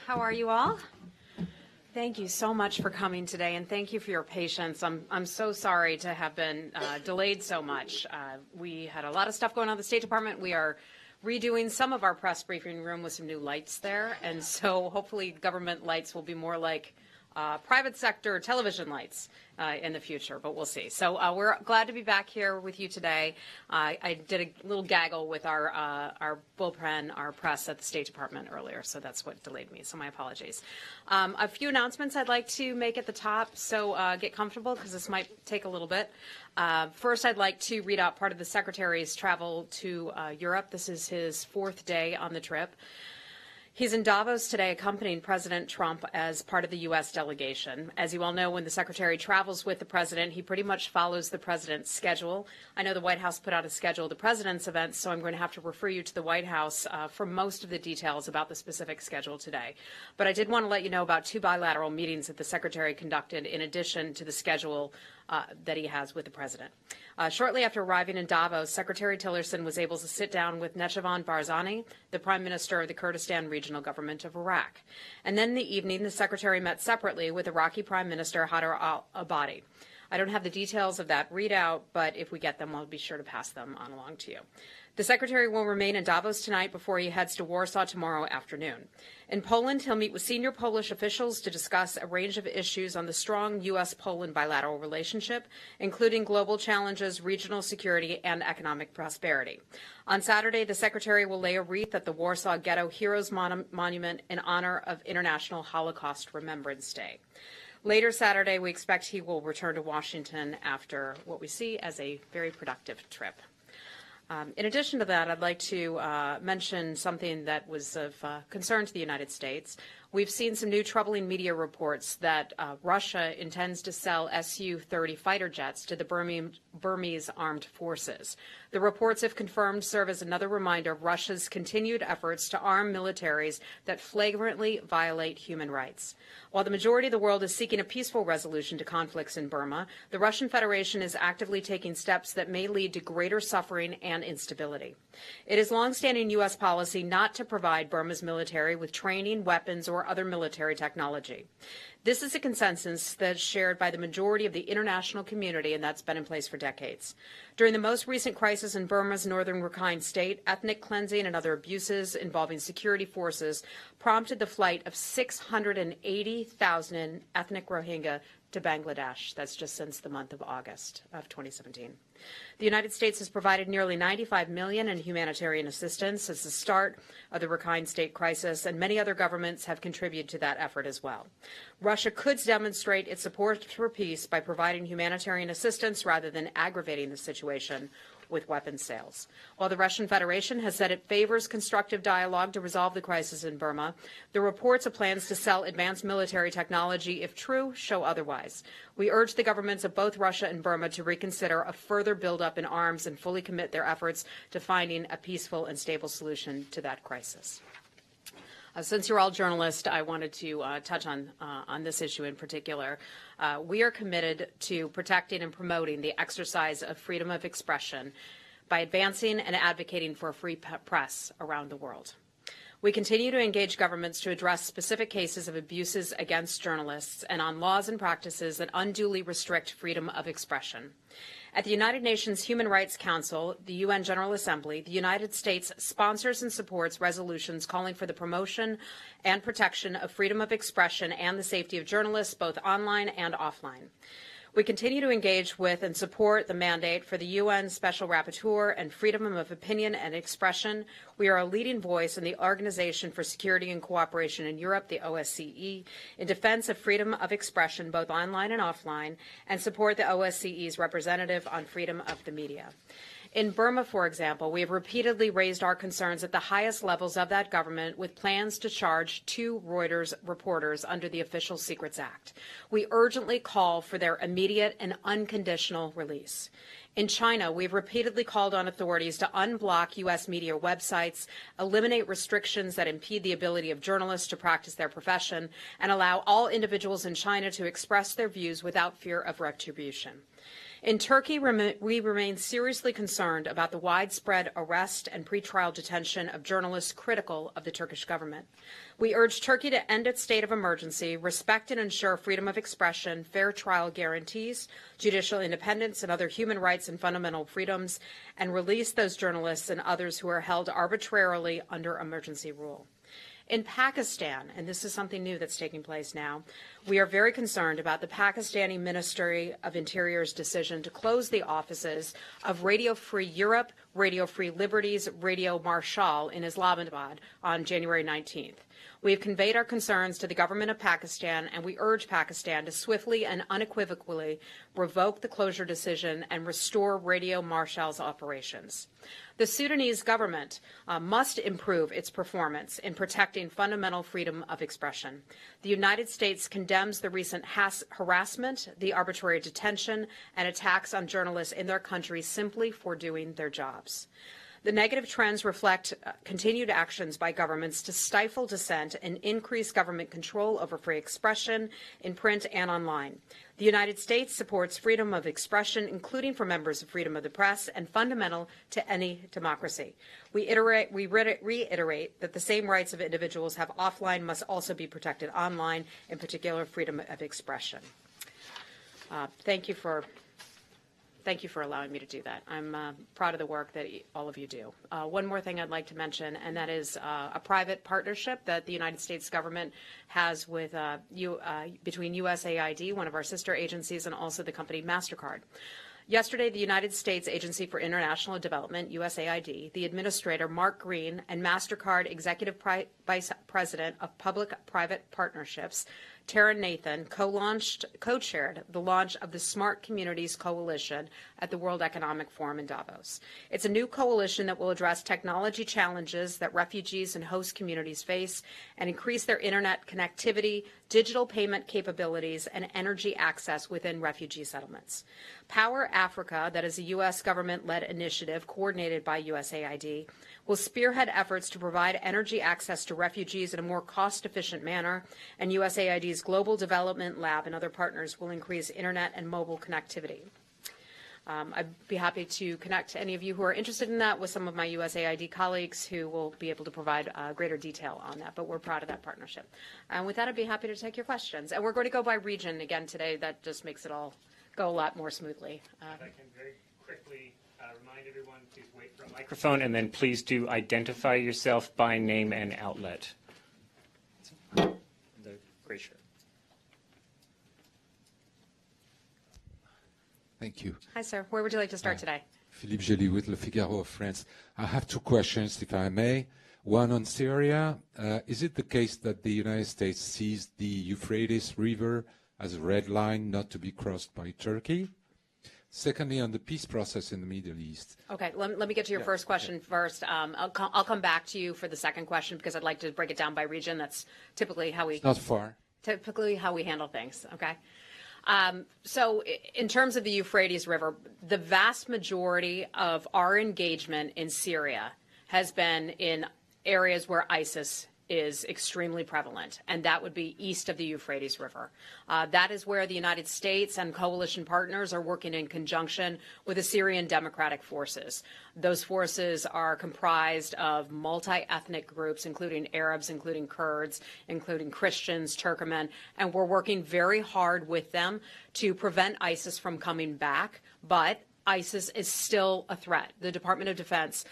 How are you all? Thank you so much for coming today, and thank you for your patience. I'm so sorry to have been delayed so much. We had a lot of stuff going on at the State Department. We are redoing some of our press briefing room with some new lights there, and so hopefully government lights will be more like private sector television lights in the future, but we'll see. So we're glad to be back here with you today. I did a little gaggle with our bullpen, our press at the State Department earlier, so that's what delayed me, so my apologies. A few announcements I'd like to make at the top, so get comfortable because this might take a little bit. First, I'd like to read out part of the Secretary's travel to Europe. This is his fourth day on the trip. He's in Davos today accompanying President Trump as part of the U.S. delegation. As you all know, when the Secretary travels with the President, he pretty much follows the President's schedule. I know the White House put out a schedule of the President's events, so I'm going to have to refer you to the White House for most of the details about the specific schedule today. But I did want to let you know about two bilateral meetings that the Secretary conducted in addition to the schedule that he has with the President. Shortly after arriving in Davos, Secretary Tillerson was able to sit down with Nechavon Barzani, the Prime Minister of the Kurdistan Regional Government of Iraq. And then in the evening, the Secretary met separately with Iraqi Prime Minister Haider al-Abadi. I don't have the details of that readout, but if we get them, I'll be sure to pass them on along to you. The Secretary will remain in Davos tonight before he heads to Warsaw tomorrow afternoon. In Poland, he'll meet with senior Polish officials to discuss a range of issues on the strong U.S.-Poland bilateral relationship, including global challenges, regional security, and economic prosperity. On Saturday, the Secretary will lay a wreath at the Warsaw Ghetto Heroes Monument in honor of International Holocaust Remembrance Day. Later Saturday, we expect he will return to Washington after what we see as a very productive trip. In addition to that, I'd like to mention something that was of concern to the United States. We've seen some new troubling media reports that Russia intends to sell Su-30 fighter jets to the Burmese armed forces. The reports, if confirmed, serve as another reminder of Russia's continued efforts to arm militaries that flagrantly violate human rights. While the majority of the world is seeking a peaceful resolution to conflicts in Burma, the Russian Federation is actively taking steps that may lead to greater suffering and instability. It is longstanding U.S. policy not to provide Burma's military with training, weapons, or other military technology. This is a consensus that's shared by the majority of the international community, and that's been in place for decades. During the most recent crisis in Burma's northern Rakhine state, ethnic cleansing and other abuses involving security forces prompted the flight of 680,000 ethnic Rohingya to Bangladesh. That's just since the month of August of 2017. The United States has provided nearly $95 million in humanitarian assistance since the start of the Rakhine state crisis, and many other governments have contributed to that effort as well. Russia could demonstrate its support for peace by providing humanitarian assistance rather than aggravating the situation with weapons sales. While the Russian Federation has said it favors constructive dialogue to resolve the crisis in Burma, the reports of plans to sell advanced military technology, if true, show otherwise. We urge the governments of both Russia and Burma to reconsider a further buildup in arms and fully commit their efforts to finding a peaceful and stable solution to that crisis. Since you're all journalists, I wanted to touch on this issue in particular. We are committed to protecting and promoting the exercise of freedom of expression by advancing and advocating for a free press around the world. We continue to engage governments to address specific cases of abuses against journalists and on laws and practices that unduly restrict freedom of expression. At the United Nations Human Rights Council, the UN General Assembly, the United States sponsors and supports resolutions calling for the promotion and protection of freedom of expression and the safety of journalists, both online and offline. We continue to engage with and support the mandate for the UN Special Rapporteur and freedom of opinion and expression. We are a leading voice in the Organization for Security and Cooperation in Europe, the OSCE, in defense of freedom of expression, both online and offline, and support the OSCE's representative on freedom of the media. In Burma, for example, we have repeatedly raised our concerns at the highest levels of that government with plans to charge 2 Reuters reporters under the Official Secrets Act. We urgently call for their immediate and unconditional release. In China, we've repeatedly called on authorities to unblock U.S. media websites, eliminate restrictions that impede the ability of journalists to practice their profession, and allow all individuals in China to express their views without fear of retribution. In Turkey, we remain seriously concerned about the widespread arrest and pretrial detention of journalists critical of the Turkish government. We urge Turkey to end its state of emergency, respect and ensure freedom of expression, fair trial guarantees, judicial independence, and other human rights and fundamental freedoms, and release those journalists and others who are held arbitrarily under emergency rule. In Pakistan, and this is something new that's taking place now, we are very concerned about the Pakistani Ministry of Interior's decision to close the offices of Radio Free Europe, Radio Free Liberties, Radio Marshall in Islamabad on January 19th. We have conveyed our concerns to the government of Pakistan, and we urge Pakistan to swiftly and unequivocally revoke the closure decision and restore Radio Marshall's operations. The Sudanese government must improve its performance in protecting fundamental freedom of expression. The United States condemns the recent harassment, the arbitrary detention, and attacks on journalists in their country simply for doing their jobs. The negative trends reflect continued actions by governments to stifle dissent and increase government control over free expression in print and online. The United States supports freedom of expression, including for members of freedom of the press, and fundamental to any democracy. We reiterate that the same rights of individuals have offline must also be protected online, in particular freedom of expression. Thank you for allowing me to do that. I'm proud of the work that all of you do. One more thing I'd like to mention, and that is a private partnership that the United States government has with between USAID, one of our sister agencies, and also the company MasterCard. Yesterday, the United States Agency for International Development, USAID, the administrator, Mark Green, and MasterCard Executive Vice President of Public-Private Partnerships, Tara Nathan, co-chaired the launch of the Smart Communities Coalition at the World Economic Forum in Davos. It's a new coalition that will address technology challenges that refugees and host communities face and increase their internet connectivity, digital payment capabilities, and energy access within refugee settlements. Power Africa, that is a U.S. government-led initiative coordinated by USAID, will spearhead efforts to provide energy access to refugees in a more cost-efficient manner, and USAID's Global Development Lab and other partners will increase internet and mobile connectivity. I'd be happy to connect any of you who are interested in that with some of my USAID colleagues who will be able to provide greater detail on that, but we're proud of that partnership. And with that, I'd be happy to take your questions. And we're going to go by region again today. That just makes it all go a lot more smoothly. If I can very quickly remind everyone, please wait for a microphone, and then please do identify yourself by name and outlet. The gray shirt. Thank you. Hi, sir. Where would you like to start today? Philippe Gély with Le Figaro of France. I have two questions, if I may. One on Syria. Is it the case that the United States sees the Euphrates River as a red line not to be crossed by Turkey? Secondly, on the peace process in the Middle East. Okay, let me get to your first question first. I'll come back to you for the second question because I'd like to break it down by region. That's typically how we It's not far. Typically how we handle things. Okay. So in terms of the Euphrates River, the vast majority of our engagement in Syria has been in areas where ISIS is extremely prevalent, and that would be east of the Euphrates River. That is where the United States and coalition partners are working in conjunction with the Syrian Democratic Forces. Those forces are comprised of multi-ethnic groups, including Arabs, including Kurds, including Christians, Turkmen, and we're working very hard with them to prevent ISIS from coming back, but ISIS is still a threat. The Department of Defense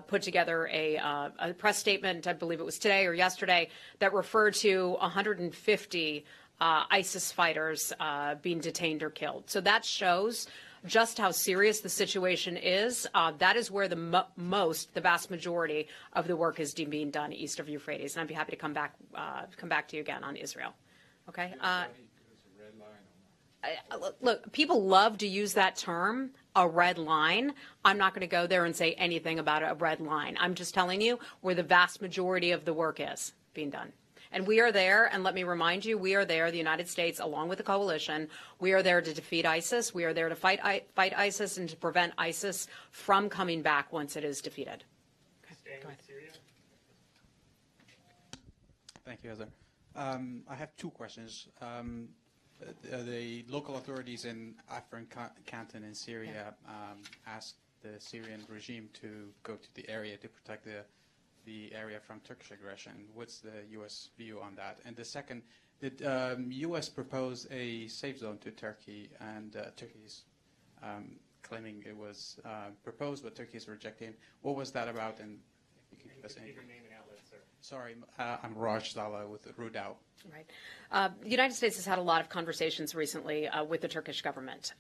put together a press statement, I believe it was today or yesterday, that referred to 150 ISIS fighters being detained or killed. So that shows just how serious the situation is. That is where the vast majority of the work is being done east of Euphrates. And I'd be happy to come back to you again on Israel. Okay. Look, people love to use that term, a red line. I'm not going to go there and say anything about a red line. I'm just telling you where the vast majority of the work is being done. And we are there, and let me remind you, we are there, the United States, along with the coalition. We are there to defeat ISIS. We are there to fight ISIS and to prevent ISIS from coming back once it is defeated. Okay, go ahead. Thank you, Heather. I have two questions. the local authorities in Afrin Canton in Syria asked the Syrian regime to go to the area to protect the area from Turkish aggression. What's the U.S. view on that? And the second, did U.S. propose a safe zone to Turkey, and Turkey's claiming it was proposed, but Turkey is rejecting. What was that about? And if you can give us any. Your name and outlet, sir. Sorry, I'm Raj Zala with Rudao. Right. The United States has had a lot of conversations recently with the Turkish government.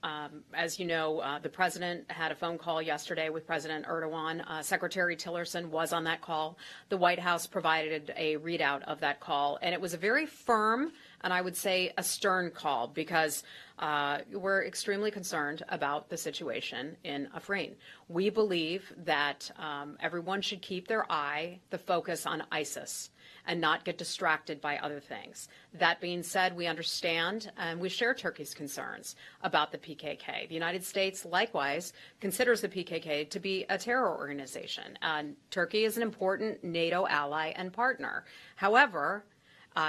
As you know, the president had a phone call yesterday with President Erdogan. Secretary Tillerson was on that call. The White House provided a readout of that call, and it was a very firm and I would say a stern call because we're extremely concerned about the situation in Afrin. We believe that everyone should keep their the focus on ISIS and not get distracted by other things. That being said, we understand and we share Turkey's concerns about the PKK. The United States, likewise, considers the PKK to be a terror organization. Turkey is an important NATO ally and partner. However,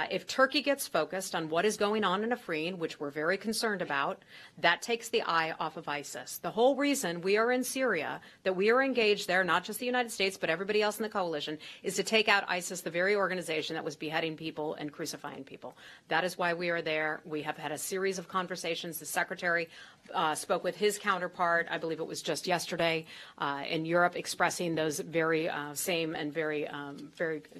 if Turkey gets focused on what is going on in Afrin, which we're very concerned about, that takes the eye off of ISIS. The whole reason we are in Syria, that we are engaged there, not just the United States, but everybody else in the coalition, is to take out ISIS, the very organization that was beheading people and crucifying people. That is why we are there. We have had a series of conversations. The Secretary spoke with his counterpart, I believe it was just yesterday, in Europe, expressing those very same and very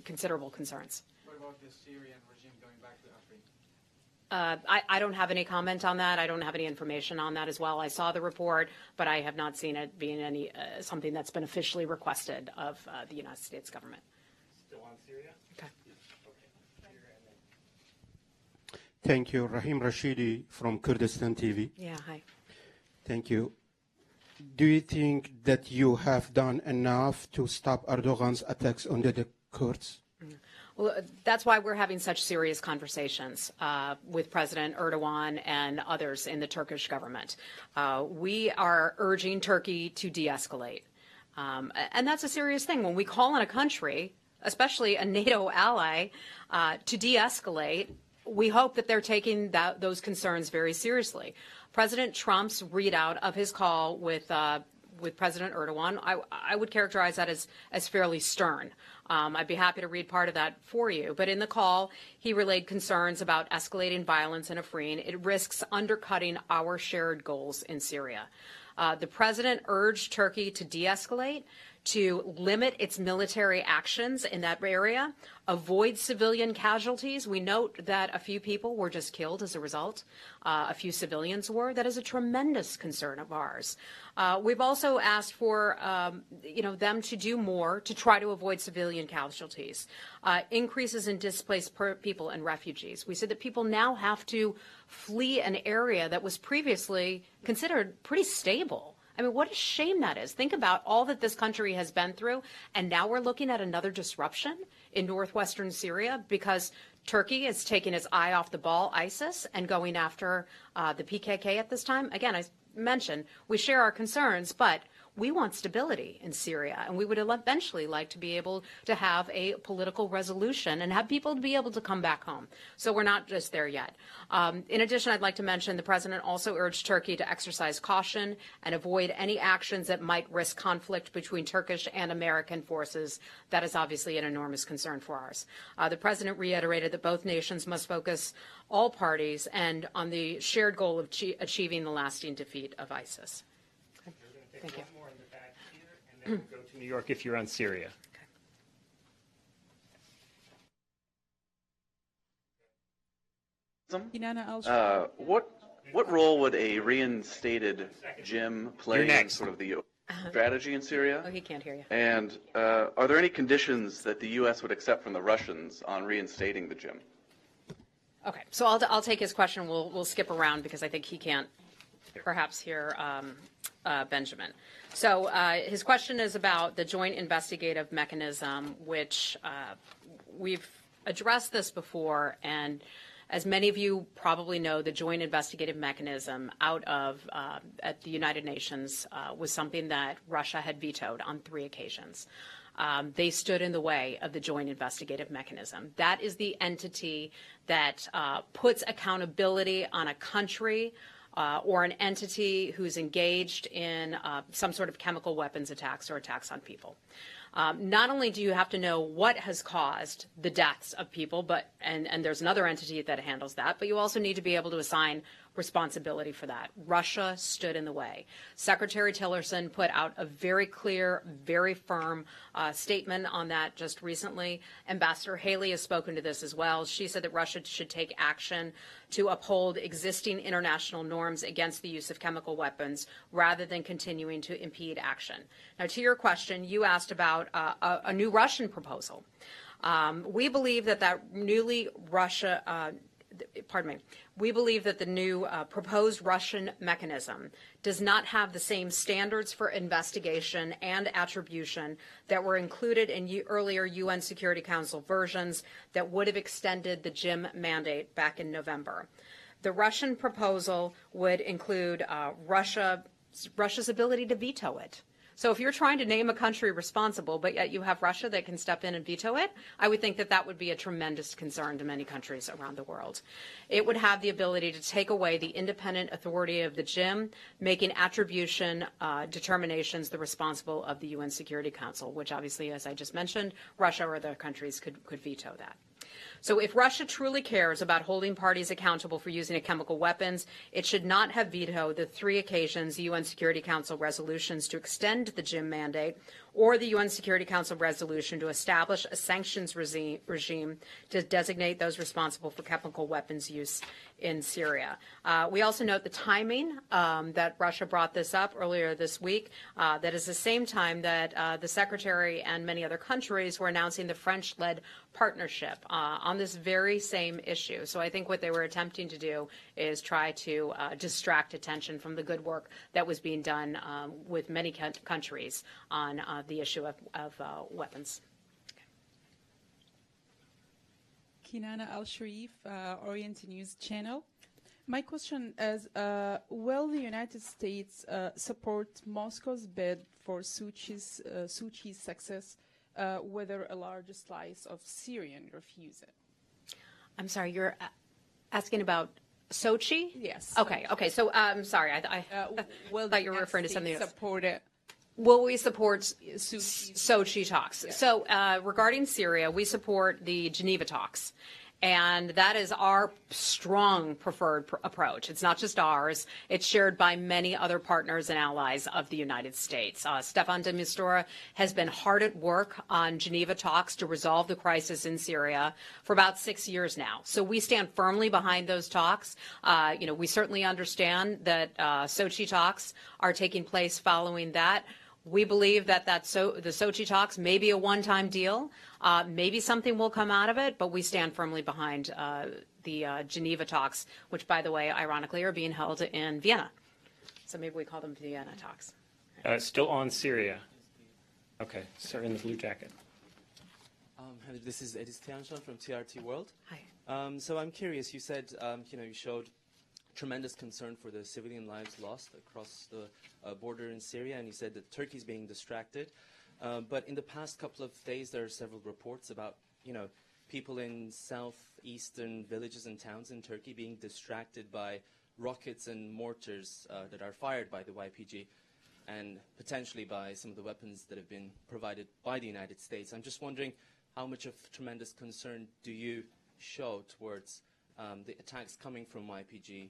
considerable concerns. What about the Syrian regime going back to Afrin? I don't have any comment on that. I don't have any information on that as well. I saw the report, but I have not seen it being any something that's been officially requested of the United States government. Still on Syria? Okay. Thank you. Rahim Rashidi from Kurdistan TV. Yeah, hi. Thank you. Do you think that you have done enough to stop Erdogan's attacks on the Kurds? Well, that's why we're having such serious conversations with President Erdogan and others in the Turkish government. We are urging Turkey to de-escalate. And that's a serious thing. When we call on a country, especially a NATO ally, to de-escalate, we hope that they're taking those concerns very seriously. President Trump's readout of his call with President Erdogan, I would characterize that as fairly stern. I'd be happy to read part of that for you. But in the call, he relayed concerns about escalating violence in Afrin. It risks undercutting our shared goals in Syria. The president urged Turkey to de-escalate, to limit its military actions in that area, avoid civilian casualties. We note that a few people were just killed as a result. A few civilians were. That is a tremendous concern of ours. We've also asked for them to do more to try to avoid civilian casualties. Increases in displaced people and refugees. We said that people now have to flee an area that was previously considered pretty stable. I mean, what a shame that is. Think about all that this country has been through, and now we're looking at another disruption in northwestern Syria because Turkey is taking its eye off the ball, ISIS, and going after the PKK at this time. Again, I mentioned we share our concerns, but we want stability in Syria, and we would eventually like to be able to have a political resolution and have people to be able to come back home. So we're not just there yet. In addition, I'd like to mention the president also urged Turkey to exercise caution and avoid any actions that might risk conflict between Turkish and American forces. That is obviously an enormous concern for ours. The president reiterated that both nations must focus all parties and on the shared goal of achieving the lasting defeat of ISIS. Okay. Thank you. More in the back here, and then we'll go to New York if you're on Syria. What role would a reinstated Jim play in sort of the strategy in Syria? Oh, he can't hear you. And are there any conditions that the U.S. would accept from the Russians on reinstating the Jim? Okay, so I'll take his question. We'll skip around because I think he can't perhaps hear Benjamin. So his question is about the joint investigative mechanism, which we've addressed this before, and as many of you probably know, the joint investigative mechanism out of at the United Nations was something that Russia had vetoed on 3 occasions. They stood in the way of the Joint Investigative Mechanism. That is the entity that puts accountability on a country or an entity who's engaged in some sort of chemical weapons attacks or attacks on people. Not only do you have to know what has caused the deaths of people, and there's another entity that handles that, but you also need to be able to assign responsibility for that. Russia stood in the way. Secretary Tillerson put out a very clear, very firm statement on that just recently. Ambassador Haley has spoken to this as well. She said that Russia should take action to uphold existing international norms against the use of chemical weapons rather than continuing to impede action. Now, to your question, you asked about a new Russian proposal. We believe that we believe that the new proposed Russian mechanism does not have the same standards for investigation and attribution that were included in earlier UN Security Council versions that would have extended the JIM mandate back in November. The Russian proposal would include Russia's ability to veto it. So if you're trying to name a country responsible, but yet you have Russia that can step in and veto it, I would think that that would be a tremendous concern to many countries around the world. It would have the ability to take away the independent authority of the JIM, making attribution determinations the responsible of the UN Security Council, which obviously, as I just mentioned, Russia or other countries could veto that. So if Russia truly cares about holding parties accountable for using chemical weapons, it should not have vetoed the 3 occasions UN Security Council resolutions to extend the JIM mandate or the UN Security Council resolution to establish a sanctions regime to designate those responsible for chemical weapons use in Syria. We also note the timing that Russia brought this up earlier this week. That is the same time that the Secretary and many other countries were announcing the French-led partnership on this very same issue. So I think what they were attempting to do is try to distract attention from the good work that was being done with many countries on the issue of weapons. Kinana Al-Sharif, Orient News Channel. My question is, will the United States support Moscow's bid for Sochi's success, whether a large slice of Syrian refuse it? I'm sorry, you're asking about Sochi? Yes. Okay. So I'm sorry, I thought you were referring to something else. Support it. Will we support Sochi talks? Yeah. So regarding Syria, we support the Geneva talks. And that is our strong preferred approach. It's not just ours. It's shared by many other partners and allies of the United States. Stefan de Mistura has been hard at work on Geneva talks to resolve the crisis in Syria for about 6 years now. So we stand firmly behind those talks. We certainly understand that Sochi talks are taking place following that. We believe that the Sochi talks may be a one-time deal. Maybe something will come out of it, but we stand firmly behind the Geneva talks, which, by the way, ironically, are being held in Vienna. So maybe we call them Vienna talks. Still on Syria. Okay, sir in the blue jacket. This is Edis Tianshan from TRT World. Hi. So I'm curious, you said, you showed tremendous concern for the civilian lives lost across the border in Syria, and you said that Turkey's being distracted. But in the past couple of days, there are several reports about, people in southeastern villages and towns in Turkey being distracted by rockets and mortars that are fired by the YPG and potentially by some of the weapons that have been provided by the United States. I'm just wondering how much of tremendous concern do you show towards the attacks coming from YPG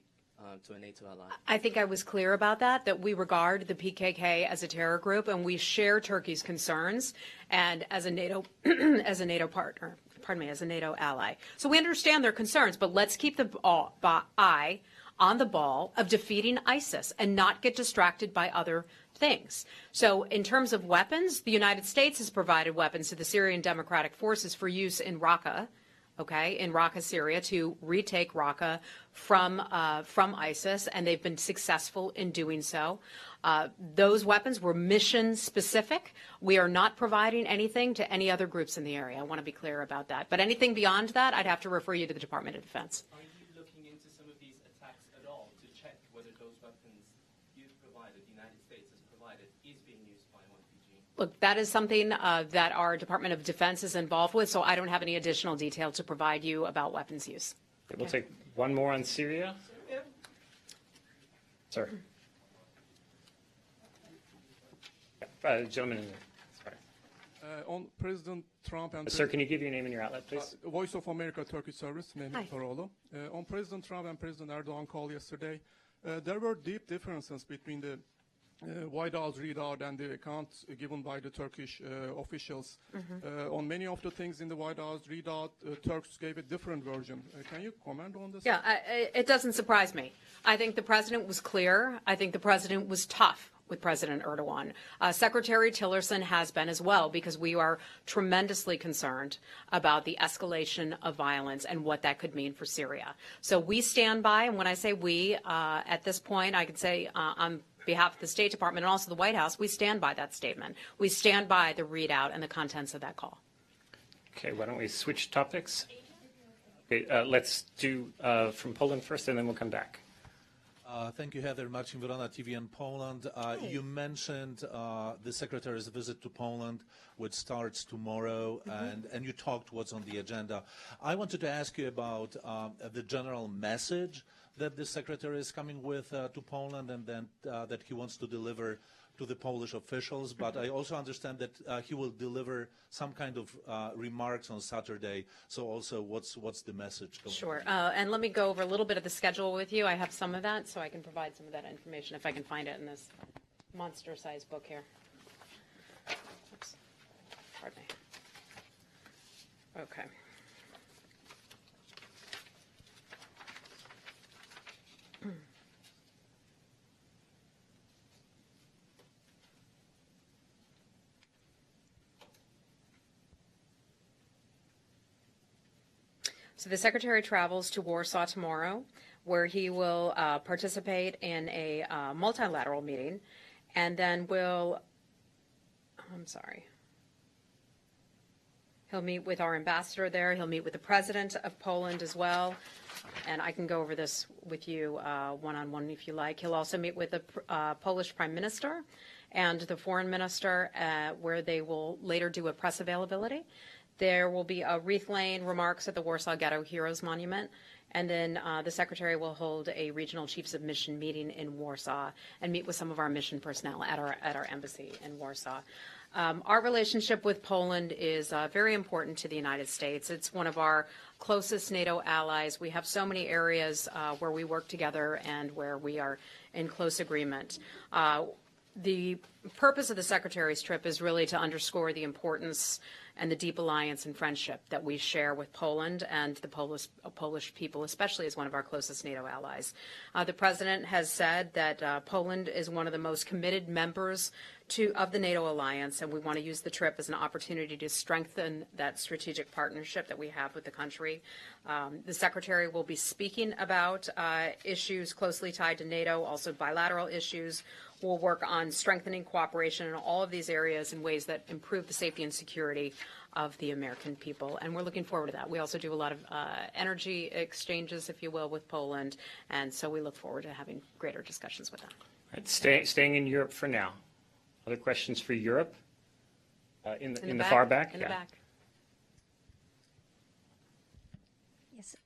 to a NATO ally? I think I was clear about that we regard the PKK as a terror group, and we share Turkey's concerns, and as a NATO partner, as a NATO ally. So we understand their concerns, but let's keep the eye on the ball of defeating ISIS and not get distracted by other things. So in terms of weapons, the United States has provided weapons to the Syrian Democratic Forces for use in Raqqa, in Raqqa, Syria, to retake Raqqa from ISIS, and they've been successful in doing so. Those weapons were mission specific. We are not providing anything to any other groups in the area. I want to be clear about that. But anything beyond that, I'd have to refer you to the Department of Defense. Are you looking into some of these attacks at all to check whether those weapons you've provided, the United States has provided, is being used by YPG? Look, that is something that our Department of Defense is involved with, so I don't have any additional detail to provide you about weapons use. Okay, we'll take one more on Syria. Sir. Gentleman in there. Sorry. On President Trump and Sir, can you give your name and your outlet, please? Voice of America Turkish Service, Mehmet Hi. Toroğlu. On President Trump and President Erdogan call yesterday, there were deep differences between the White House readout and the accounts given by the Turkish officials. On many of the things in the White House readout, Turks gave a different version. Can you comment on this? Yeah, it doesn't surprise me. I think the president was clear. I think the president was tough with President Erdogan. Secretary Tillerson has been as well, because we are tremendously concerned about the escalation of violence and what that could mean for Syria. So we stand by, and when I say we, at this point, I could say on behalf of the State Department and also the White House, we stand by that statement. We stand by the readout and the contents of that call. Okay, why don't we switch topics? Okay, let's do from Poland first, and then we'll come back. Thank you, Heather. Marcin Worona, TV in Poland. You mentioned the Secretary's visit to Poland, which starts tomorrow, and you talked what's on the agenda. I wanted to ask you about the general message that the Secretary is coming with to Poland, and then that he wants to deliver to the Polish officials. But I also understand that he will deliver some kind of remarks on Saturday. So also, what's the message going Sure. And let me go over a little bit of the schedule with you. I have some of that, so I can provide some of that information if I can find it in this monster-sized book here. Oops. Pardon me. Okay. So the Secretary travels to Warsaw tomorrow, where he will participate in a multilateral meeting, and then he'll meet with our ambassador there. He'll meet with the President of Poland as well, and I can go over this with you one-on-one if you like. He'll also meet with the Polish Prime Minister and the Foreign Minister, where they will later do a press availability. There will be a wreath-laying remarks at the Warsaw Ghetto Heroes Monument, and then the Secretary will hold a regional chiefs of mission meeting in Warsaw and meet with some of our mission personnel at our embassy in Warsaw. Our relationship with Poland is very important to the United States. It's one of our closest NATO allies. We have so many areas where we work together and where we are in close agreement. The purpose of the Secretary's trip is really to underscore the importance and the deep alliance and friendship that we share with Poland and the Polish people, especially as one of our closest NATO allies. The President has said that Poland is one of the most committed members of the NATO alliance, and we want to use the trip as an opportunity to strengthen that strategic partnership that we have with the country. The Secretary will be speaking about issues closely tied to NATO, also bilateral issues. We'll work on strengthening cooperation in all of these areas in ways that improve the safety and security of the American people, and we're looking forward to that. We also do a lot of energy exchanges, if you will, with Poland, and so we look forward to having greater discussions with them. All right, staying in Europe for now. Other questions for Europe? In the far back? In the back. Yes.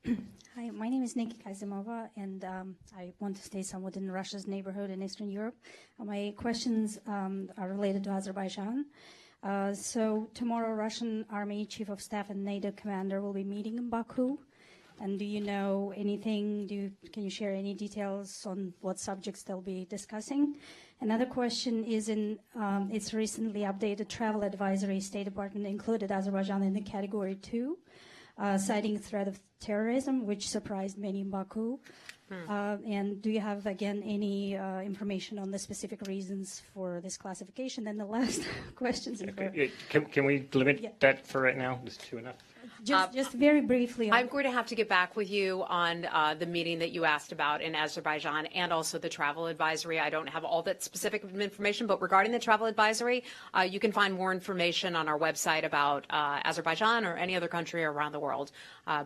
Hi, my name is Nikki Kazimova, and I want to stay somewhat in Russia's neighborhood in Eastern Europe. My questions are related to Azerbaijan. So tomorrow, Russian Army Chief of Staff and NATO commander will be meeting in Baku. And do you know anything? Can you share any details on what subjects they'll be discussing? Another question is in its recently updated travel advisory, State Department included Azerbaijan in the Category 2, citing threat of terrorism, which surprised many in Baku. And do you have, again, any information on the specific reasons for this classification? And the last questions. Can we limit that for right now? Is 2 enough? Just very briefly. I'm going to have to get back with you on the meeting that you asked about in Azerbaijan and also the travel advisory. I don't have all that specific information, but regarding the travel advisory, you can find more information on our website about Azerbaijan or any other country around the world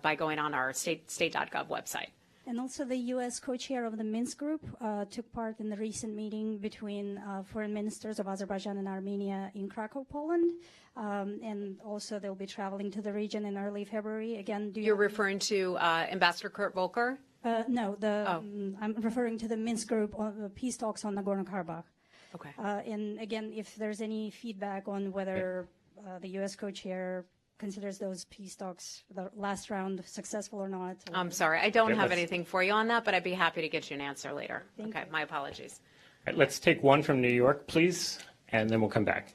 by going on our state.gov website. And also the U.S. co-chair of the Minsk Group took part in the recent meeting between foreign ministers of Azerbaijan and Armenia in Krakow, Poland. And also they'll be traveling to the region in early February. Again, You're referring to Ambassador Kurt Volker? No, I'm referring to the Minsk Group on peace talks on Nagorno-Karabakh. Okay. And again, if there's any feedback on whether the U.S. co-chair considers those peace talks, the last round, successful or not. I'm sorry, I don't have anything for you on that, but I'd be happy to get you an answer later. Thank Okay, you. my apologies. All right, let's take one from New York, please, and then we'll come back.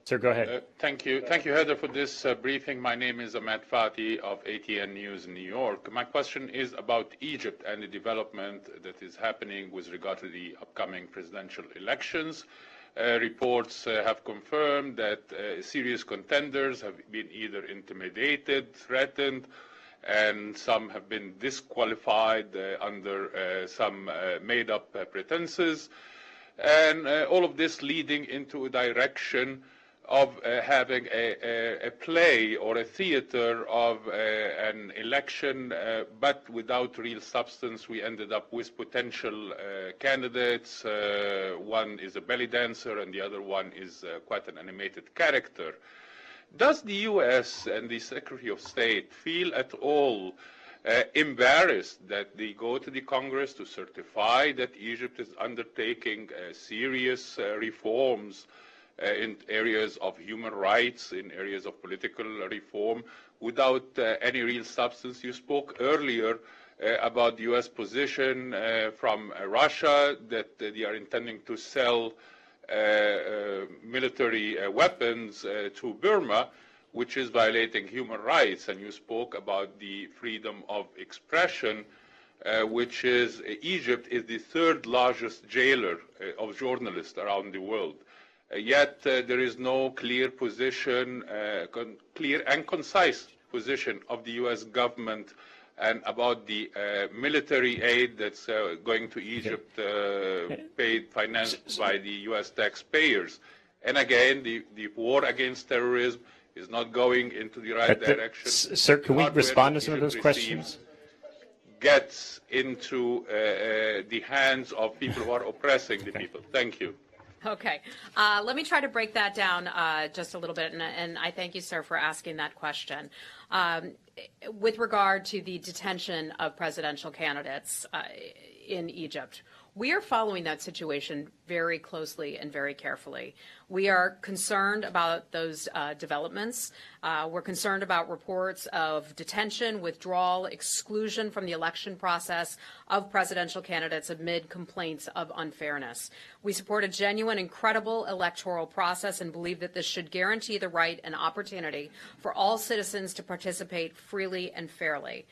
Sir, go ahead. Thank you, Heather, for this briefing. My name is Ahmed Fati of ATN News in New York. My question is about Egypt and the development that is happening with regard to the upcoming presidential elections. Reports have confirmed that serious contenders have been either intimidated, threatened, and some have been disqualified under some made-up pretenses. And all of this leading into a direction of having a play or a theater of an election, but without real substance. We ended up with potential candidates. One is a belly dancer, and the other one is quite an animated character. Does the U.S. and the Secretary of State feel at all embarrassed that they go to the Congress to certify that Egypt is undertaking serious reforms in areas of human rights, in areas of political reform, without any real substance? You spoke earlier about the U.S. position from Russia that they are intending to sell military weapons to Burma, which is violating human rights. And you spoke about the freedom of expression, which is Egypt is the third largest jailer of journalists around the world. Yet there is no clear position, clear and concise position of the U.S. government and about the military aid that's going to Egypt, financed by the U.S. taxpayers. And again, the war against terrorism is not going into the right direction. Sir, can we respond to some of those questions? Gets into the hands of people who are oppressing the people. Thank you. Okay. Let me try to break that down just a little bit, and I thank you, sir, for asking that question. With regard to the detention of presidential candidates in Egypt, we are following that situation very closely and very carefully. We are concerned about those developments. We're concerned about reports of detention, withdrawal, exclusion from the election process of presidential candidates amid complaints of unfairness. We support a genuine and credible electoral process and believe that this should guarantee the right and opportunity for all citizens to participate freely and fairly.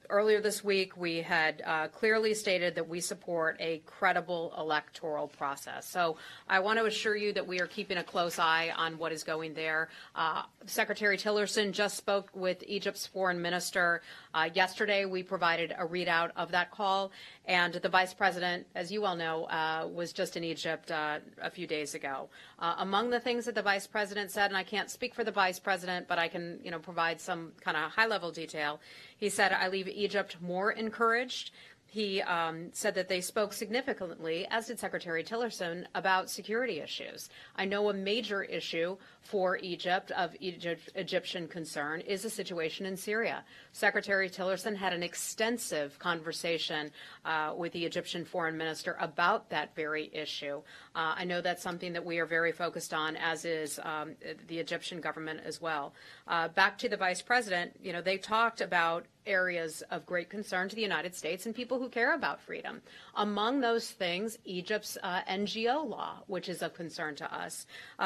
Earlier this week, we had clearly stated that we support a credible electoral process. So I want to assure you that we are keeping a close eye on what is going there. Secretary Tillerson just spoke with Egypt's foreign minister. Yesterday, we provided a readout of that call, and the vice president, as you well know, was just in Egypt a few days ago. Among the things that the vice president said, and I can't speak for the vice president, but I can provide some kind of high-level detail. He said, "I leave Egypt more encouraged." He said that they spoke significantly, as did Secretary Tillerson, about security issues. I know a major issue for Egypt, of Egyptian concern, is the situation in Syria. Secretary Tillerson had an extensive conversation with the Egyptian foreign minister about that very issue. I know that's something that we are very focused on, as is the Egyptian government as well. Back to the vice president, they talked about areas of great concern to the United States and people who care about freedom. Among those things, Egypt's NGO law, which is of concern to us.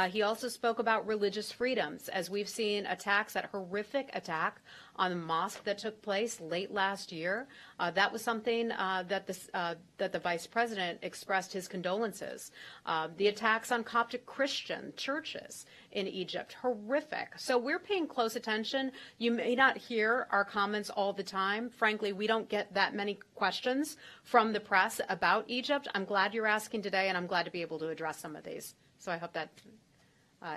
He also spoke about religious freedoms, as we've seen attacks, that horrific attack on a mosque that took place late last year. That was something that the vice president expressed his condolences. The attacks on Coptic Christian churches in Egypt, horrific. So we're paying close attention. You may not hear our comments all the time. Frankly, we don't get that many questions from the press about Egypt. I'm glad you're asking today, and I'm glad to be able to address some of these. So I hope that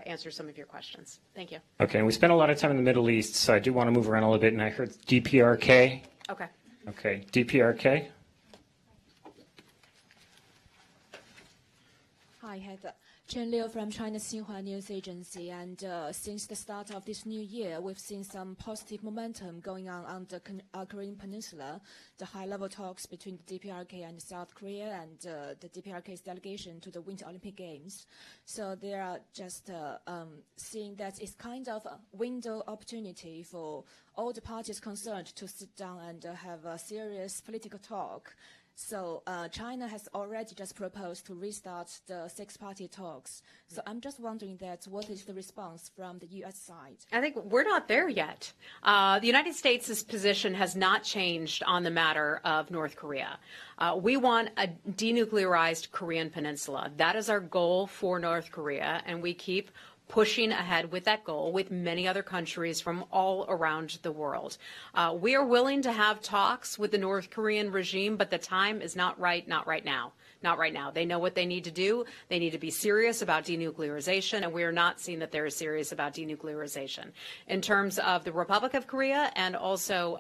answers some of your questions. Thank you. Okay, and we spent a lot of time in the Middle East, so I do want to move around a little bit, and I heard DPRK. Okay. Okay, DPRK. Hi, Heather. Chen Liu from China Xinhua News Agency. And since the start of this new year, we've seen some positive momentum going on the Korean Peninsula. The high-level talks between the DPRK and South Korea, and the DPRK's delegation to the Winter Olympic Games. So they are just seeing that it's kind of a window opportunity for all the parties concerned to sit down and have a serious political talk. So China has already just proposed to restart the six-party talks. So I'm just wondering that what is the response from the U.S. side? I think we're not there yet. The United States' position has not changed on the matter of North Korea. We want a denuclearized Korean peninsula. That is our goal for North Korea, and we keep pushing ahead with that goal with many other countries from all around the world. We are willing to have talks with the North Korean regime, but the time is not right now. Not right now. They know what they need to do. They need to be serious about denuclearization, and we are not seeing that they're serious about denuclearization. In terms of the Republic of Korea and also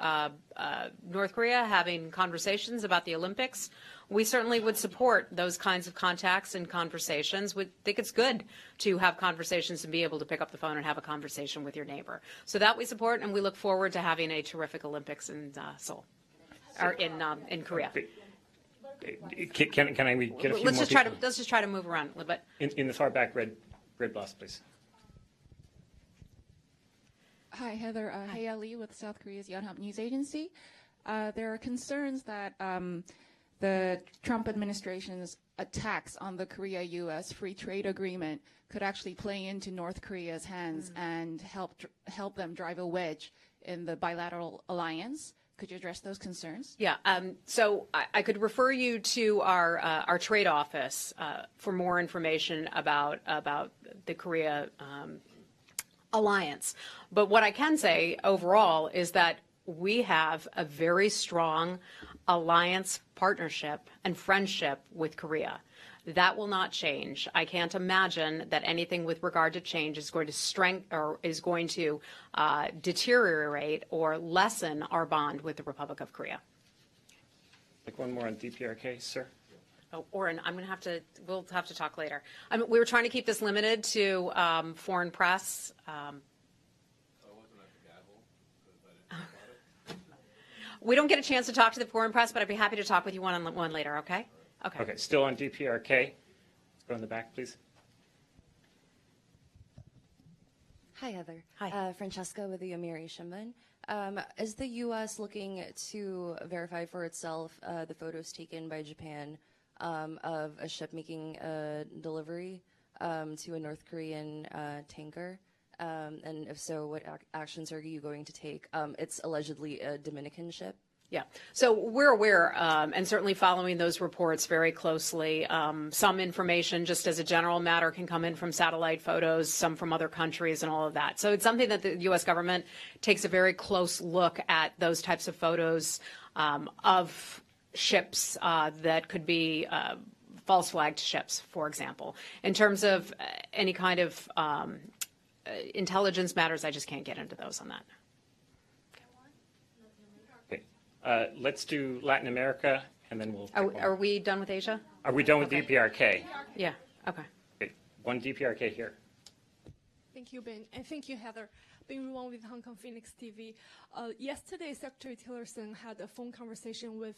North Korea having conversations about the Olympics, we certainly would support those kinds of contacts and conversations. We think it's good to have conversations and be able to pick up the phone and have a conversation with your neighbor. So that we support, and we look forward to having a terrific Olympics in Seoul, or in Korea. Can I get a few let's more just try to move around a little bit. In the far back, red blouse, please. Hi, Heather. Hey Ali with South Korea's Yonhap News Agency. There are concerns that the Trump administration's attacks on the Korea-U.S. free trade agreement could actually play into North Korea's hands and help them drive a wedge in the bilateral alliance. Could you address those concerns? Yeah. So I could refer you to our trade office for more information about the Korea alliance. But what I can say overall is that we have a very strong alliance, partnership, and friendship with Korea. That will not change. I can't imagine that anything with regard to change is going to deteriorate or lessen our bond with the Republic of Korea. Like one more on DPRK, sir. Oh, Oren, we'll have to talk later. We were trying to keep this limited to foreign press. We don't get a chance to talk to the foreign press, but I'd be happy to talk with you one-on-one later, okay? Okay, still on DPRK. Let's go in the back, please. Hi, Heather. Hi. Francesca with the Yomiuri Shimbun. Is the U.S. looking to verify for itself the photos taken by Japan of a ship making a delivery to a North Korean tanker? And if so, what actions are you going to take? It's allegedly a Dominican ship. Yeah, so we're aware and certainly following those reports very closely. Some information, just as a general matter, can come in from satellite photos, some from other countries and all of that. So it's something that the U.S. government takes a very close look at, those types of photos of ships that could be false flagged ships, for example. In terms of any kind of intelligence matters, I just can't get into those on that. Let's do Latin America, and then we'll... Are we done with Asia? Are we done with DPRK? Yeah, okay. One DPRK here. Thank you, Ben, and thank you, Heather. Ben Ruan with Hong Kong Phoenix TV. Yesterday, Secretary Tillerson had a phone conversation with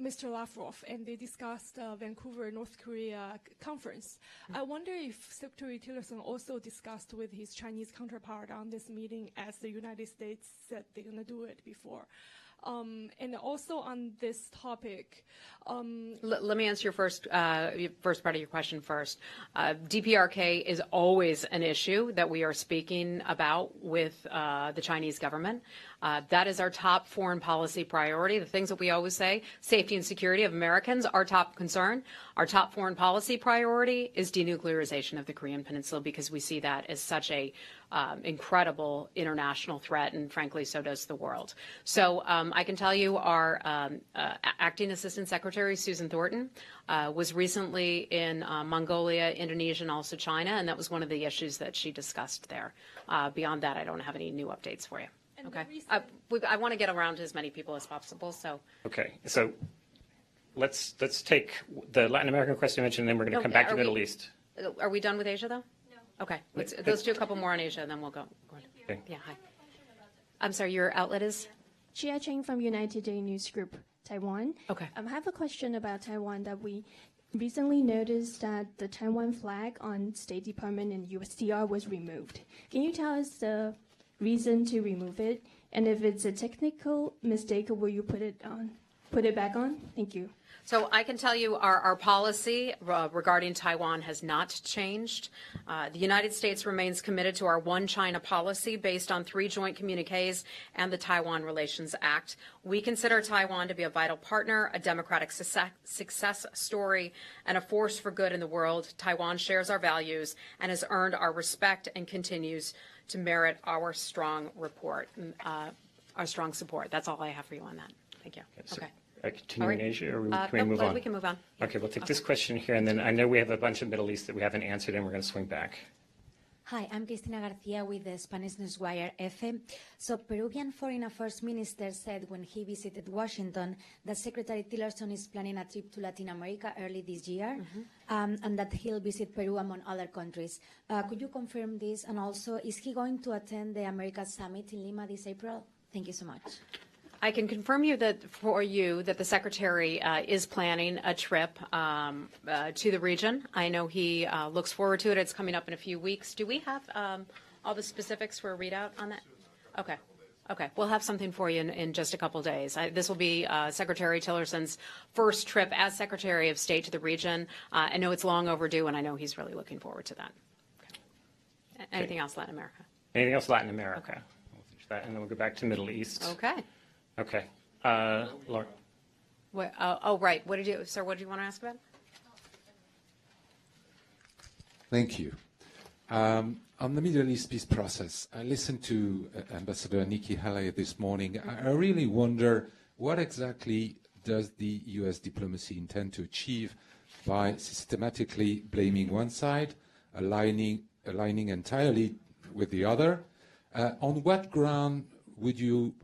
Mr. Lavrov, and they discussed Vancouver, North Korea conference. I wonder if Secretary Tillerson also discussed with his Chinese counterpart on this meeting, as the United States said they're going to do it before. And also on this topic, let me answer your first part of your question first. DPRK is always an issue that we are speaking about with the Chinese government. That is our top foreign policy priority. The things that we always say, safety and security of Americans, our top concern. Our top foreign policy priority is denuclearization of the Korean Peninsula, because we see that as such a incredible international threat, and frankly, so does the world. So I can tell you our Acting Assistant Secretary, Susan Thornton, was recently in Mongolia, Indonesia, and also China, and that was one of the issues that she discussed there. Beyond that, I don't have any new updates for you. Okay. I want to get around to as many people as possible, so. Okay, so let's take the Latin American question you mentioned, and then we're going to come back to Middle East. Are we done with Asia, though? No. Okay, let's do a couple more on Asia, and then we'll go. Okay. Yeah, hi. I'm sorry, your outlet is? Chia Cheng from United Day News Group, Taiwan. Okay. I have a question about Taiwan that we recently noticed that the Taiwan flag on State Department and USTR was removed. Can you tell us the reason to remove it? And if it's a technical mistake, will you put it back on? Thank you. So I can tell you our policy regarding Taiwan has not changed. The United States remains committed to our One China policy based on 3 joint communiques and the Taiwan Relations Act. We consider Taiwan to be a vital partner, a democratic success story, and a force for good in the world. Taiwan shares our values and has earned our respect and continues to merit our strong support. That's all I have for you on that. Thank you. Okay. Continuing in Asia, or can we move on? We can move on. Okay, we'll take this question here, and then I know we have a bunch of Middle East that we haven't answered, and we're going to swing back. Hi, I'm Cristina Garcia with the Spanish newswire EFE. So Peruvian Foreign Affairs Minister said when he visited Washington that Secretary Tillerson is planning a trip to Latin America early this year, and that he'll visit Peru among other countries. Could you confirm this? And also, is he going to attend the Americas Summit in Lima this April? Thank you so much. I can confirm that the Secretary is planning a trip to the region. I know he looks forward to it. It's coming up in a few weeks. Do we have all the specifics for a readout on that? Okay. Okay. We'll have something for you in just a couple days. This will be Secretary Tillerson's first trip as Secretary of State to the region. I know it's long overdue, and I know he's really looking forward to that. Okay. Anything else Latin America? Anything else Latin America? Okay. We'll finish that, and then we'll go back to Middle East. Okay. Okay. Laura. Right. What did you want to ask about? Thank you. On the Middle East peace process, I listened to Ambassador Nikki Haley this morning. I really wonder what exactly does the U.S. diplomacy intend to achieve by systematically blaming one side, aligning entirely with the other? On what ground would you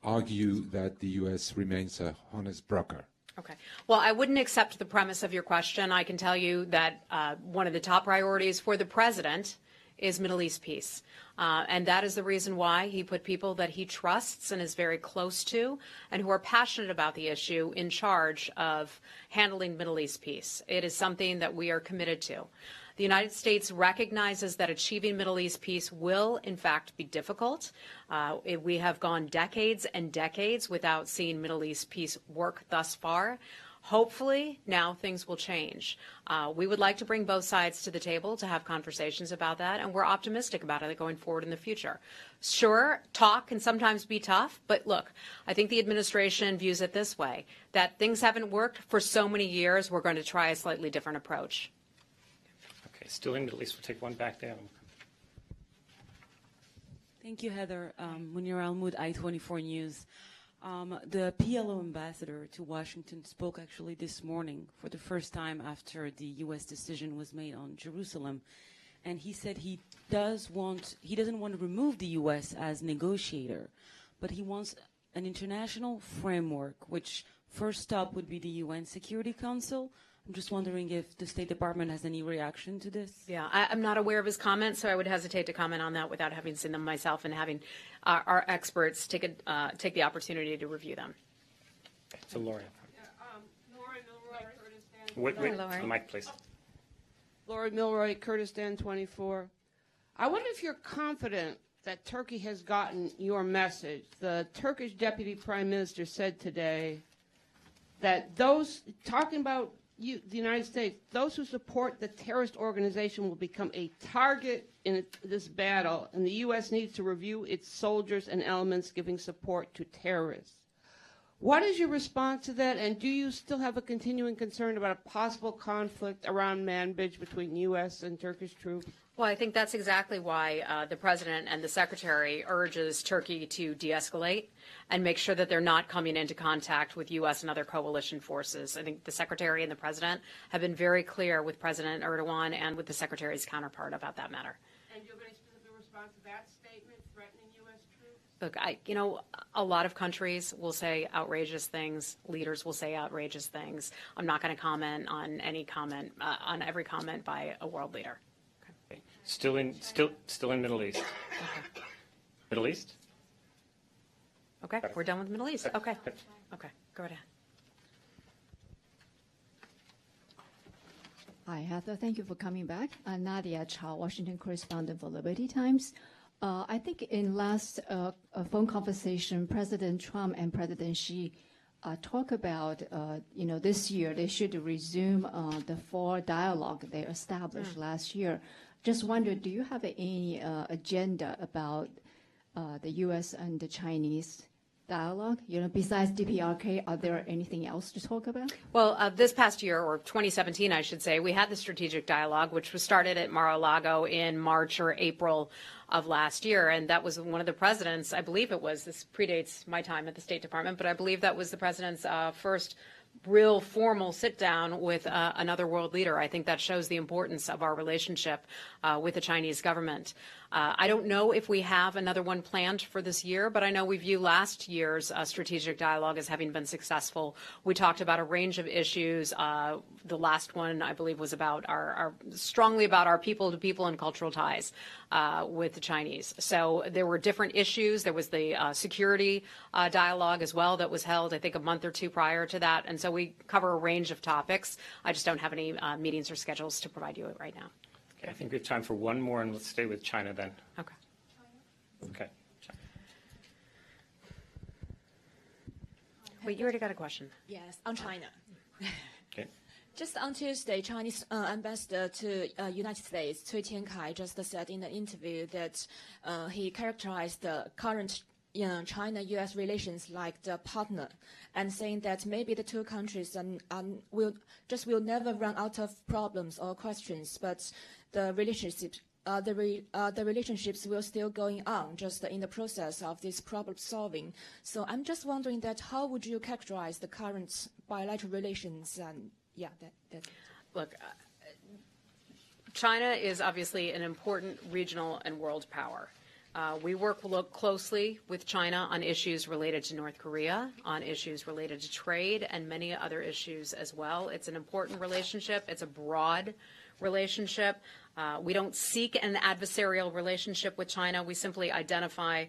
argue that the U.S. remains a honest broker? Okay. Well, I wouldn't accept the premise of your question. I can tell you that one of the top priorities for the president is Middle East peace. And that is the reason why he put people that he trusts and is very close to and who are passionate about the issue in charge of handling Middle East peace. It is something that we are committed to. The United States recognizes that achieving Middle East peace will, in fact, be difficult. We have gone decades and decades without seeing Middle East peace work thus far. Hopefully, now things will change. We would like to bring both sides to the table to have conversations about that, and we're optimistic about it going forward in the future. Sure, talk can sometimes be tough, but look, I think the administration views it this way, that things haven't worked for so many years, we're going to try a slightly different approach. Okay, still in Middle East, we'll take one back there. Thank you, Heather. Munir Almoud, I-24 News. The PLO ambassador to Washington spoke actually this morning for the first time after the U.S. decision was made on Jerusalem, and he said he doesn't want to remove the U.S. as negotiator, but he wants an international framework, which first stop would be the UN Security Council. I'm just wondering if the State Department has any reaction to this. Yeah, I'm not aware of his comments, so I would hesitate to comment on that without having seen them myself and having our experts take the opportunity to review them. So, Laura. Wait, the mic, please. Laura Milroy, Kurdistan 24. I wonder if you're confident that Turkey has gotten your message. The Turkish Deputy Prime Minister said today that those talking about the United States, those who support the terrorist organization will become a target in this battle, and the U.S. needs to review its soldiers and elements giving support to terrorists. What is your response to that, and do you still have a continuing concern about a possible conflict around Manbij between U.S. and Turkish troops? Well, I think that's exactly why the President and the Secretary urges Turkey to de-escalate and make sure that they're not coming into contact with U.S. and other coalition forces. I think the Secretary and the President have been very clear with President Erdogan and with the Secretary's counterpart about that matter. And do you have any specific response to that statement, threatening U.S. troops? Look, a lot of countries will say outrageous things. Leaders will say outrageous things. I'm not going to comment on every comment by a world leader. Okay. Still in Middle East. Okay. Middle East? Okay, we're done with the Middle East. Okay. Okay, go right ahead. Hi, Heather. Thank you for coming back. Nadia Chow, Washington correspondent for Liberty Times. I think in last phone conversation, President Trump and President Xi talk about, this year they should resume the 4 dialogue they established last year. Just wonder, do you have any agenda about the U.S. and the Chinese dialogue? Besides DPRK, are there anything else to talk about? Well, this past year, or 2017, I should say, we had the strategic dialogue, which was started at Mar-a-Lago in March or April of last year. And that was one of the president's, I believe it was, this predates my time at the State Department, but I believe that was the president's first real formal sit down with another world leader. I think that shows the importance of our relationship with the Chinese government. I don't know if we have another one planned for this year, but I know we view last year's strategic dialogue as having been successful. We talked about a range of issues. The last one, I believe, was about strongly about our people-to-people and cultural ties with the Chinese. So there were different issues. There was the security dialogue as well that was held, I think, a month or two prior to that. And so we cover a range of topics. I just don't have any meetings or schedules to provide you with right now. Okay, I think we have time for one more, and let's stay with China then. Okay. Okay. Wait, you already got a question. Yes, on China. Okay. Just on Tuesday, Chinese ambassador to United States, Cui Tiankai, just said in an interview that he characterized the current China-U.S. relations like the partner, and saying that maybe the two countries will never run out of problems or questions, but the relationships will still going on, just in the process of this problem solving. So I'm just wondering that how would you characterize the current bilateral relations? And Look, China is obviously an important regional and world power. We work closely with China on issues related to North Korea, on issues related to trade, and many other issues as well. It's an important relationship. It's a broad relationship. We don't seek an adversarial relationship with China. We simply identify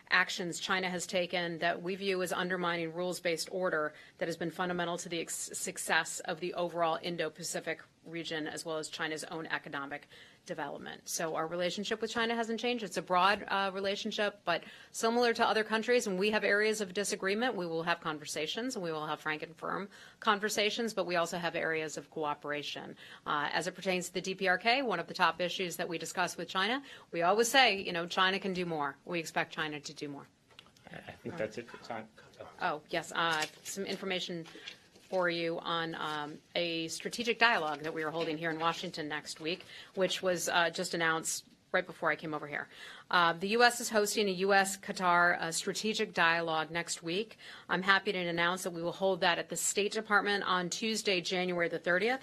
actions China has taken that we view as undermining rules-based order that has been fundamental to the success of the overall Indo-Pacific region, as well as China's own economic development. So our relationship with China hasn't changed. It's a broad relationship, but similar to other countries, when we have areas of disagreement, we will have conversations, and we will have frank and firm conversations, but we also have areas of cooperation. As it pertains to the DPRK, one of the top issues that we discuss with China, we always say, China can do more. We expect China to do more. I think that's it for time. Oh, yes, some information for you on a strategic dialogue that we are holding here in Washington next week, which was just announced right before I came over here. The U.S. is hosting a U.S.-Qatar strategic dialogue next week. I'm happy to announce that we will hold that at the State Department on Tuesday, January the 30th.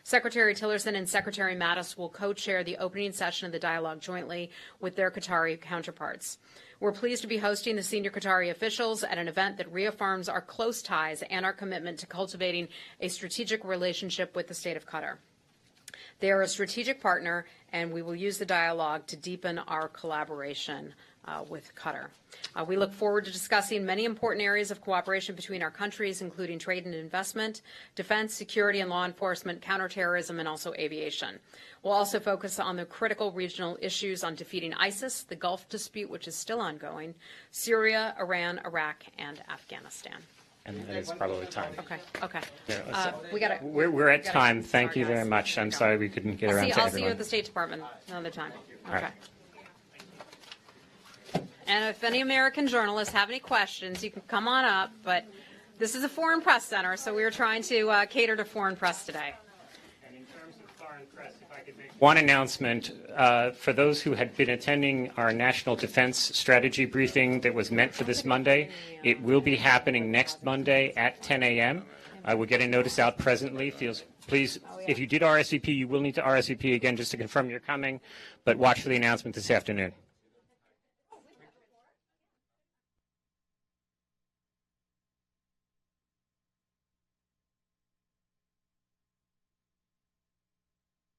Secretary Tillerson and Secretary Mattis will co-chair the opening session of the dialogue jointly with their Qatari counterparts. We're pleased to be hosting the senior Qatari officials at an event that reaffirms our close ties and our commitment to cultivating a strategic relationship with the state of Qatar. They are a strategic partner, and we will use the dialogue to deepen our collaboration with Qatar. We look forward to discussing many important areas of cooperation between our countries, including trade and investment, defense, security and law enforcement, counterterrorism, and also aviation. We'll also focus on the critical regional issues on defeating ISIS, the Gulf dispute, which is still ongoing, Syria, Iran, Iraq, and Afghanistan. And that is probably time. Okay. Yeah, We're at time. Thank you very much. I'm sorry we couldn't get around to everyone. I'll see you at the State Department another time. Okay. All right. And if any American journalists have any questions, you can come on up. But this is a foreign press center, so we are trying to cater to foreign press today. And in terms of foreign press, if I could make one announcement, for those who had been attending our National Defense Strategy briefing that was meant for this Monday, it will be happening next Monday at 10 a.m. We're getting notice out presently. Please, if you did RSVP, you will need to RSVP again just to confirm you're coming, but watch for the announcement this afternoon.